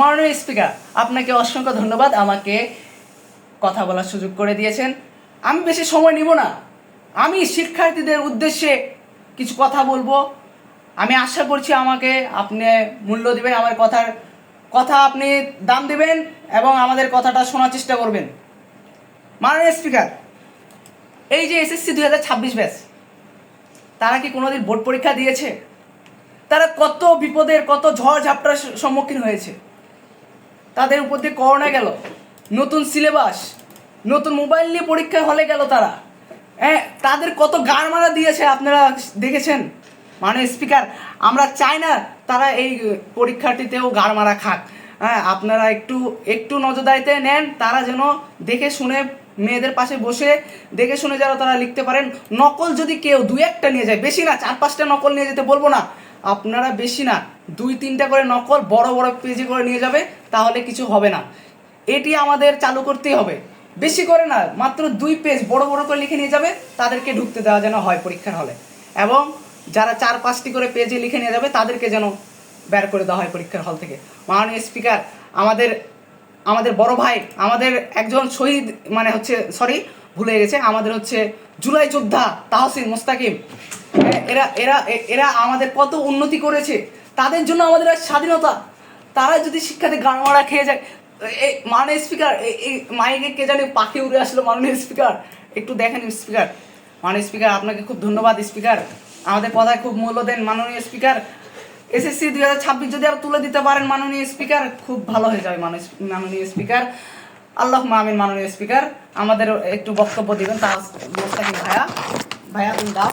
মাননীয় স্পিকার, আপনাকে অসংখ্য ধন্যবাদ আমাকে কথা বলার সুযোগ করে দিয়েছেন। আমি বেশি সময় নিব না, আমি শিক্ষার্থীদের উদ্দেশ্যে কিছু কথা বলবো। আমি আশা করছি আমাকে আপনি মূল্য দিবেন, আমার কথা আপনি দাম দিবেন এবং আমাদের কথাটা শোনার চেষ্টা করবেন। মাননীয় স্পিকার, এই যে এসএসসি 2026 ব্যাচ, তারা কি কোনোদিন বোর্ড পরীক্ষা দিয়েছে? তারা কত বিপদের, কত ঝড় ঝাপটার সম্মুখীন হয়েছে। তাদের উপর দিয়ে করোনা গেল, নতুন সিলেবাস, নতুন মোবাইল নিয়ে পরীক্ষা হলে গেল তারা। তাদের কত গাড় মারা দিয়েছে আপনারা দেখেছেন। মাননীয় স্পিকার, আমরা চাই না তারা এই পরীক্ষাটিতেও গাড় মারা খাক। আপনারা একটু নজরদারিতে নেন, তারা যেন দেখে শুনে মেয়েদের পাশে বসে দেখে শুনে যেন তারা লিখতে পারেন। নকল যদি কেউ 2-1টা নিয়ে যায়, বেশি না, 4-5টা নকল নিয়ে যেতে বলবো না, আপনারা বেশি না 2-3টা করে নকল বড় বড় পেজে করে নিয়ে যাবে, তাহলে কিছু হবে না। এটি আমাদের চালু করতেই হবে। বেশি করে না, মাত্র 2 পেজ বড় বড় করে লিখে নিয়ে যাবে, তাদেরকে ঢুকতে দেওয়া যেন হয় পরীক্ষার হলে। এবং যারা 4-5টি করে পেজে লিখে নিয়ে যাবে, তাদেরকে যেন বের করে দেওয়া হয় পরীক্ষার হল থেকে। মাননীয় স্পিকার, আমাদের বড় ভাই, আমাদের একজন শহীদ, ভুলে গেছে, আমাদের হচ্ছে জুলাই যোদ্ধা তাহসিন মুস্তাকিম, এরা আমাদের কত উন্নতি করেছে, তাদের জন্য আমাদের স্বাধীনতা। তারা যদি শিক্ষাতে গাড়মারা খেয়ে যায়, মাননীয় স্পিকার, এই মাইকে কে জানি পাখি উড়ে আসলো। মাননীয় স্পিকার, একটু দেখেন স্পিকার। মাননীয় স্পিকার, আপনাকে খুব ধন্যবাদ স্পিকার, আমাদের কথায় খুব মূল্য দেন। মাননীয় স্পিকার, এসএসসি 2026 যদি আর তুলে দিতে পারেন মাননীয় স্পিকার, খুব ভালো হয়ে যাবে মাননীয় স্পিকার। আল্লাহুম্মা আমিন। মাননীয় স্পিকার, আমাদের একটু বক্তব্য দিবেন। তা ভাইয়া তুমি দাও।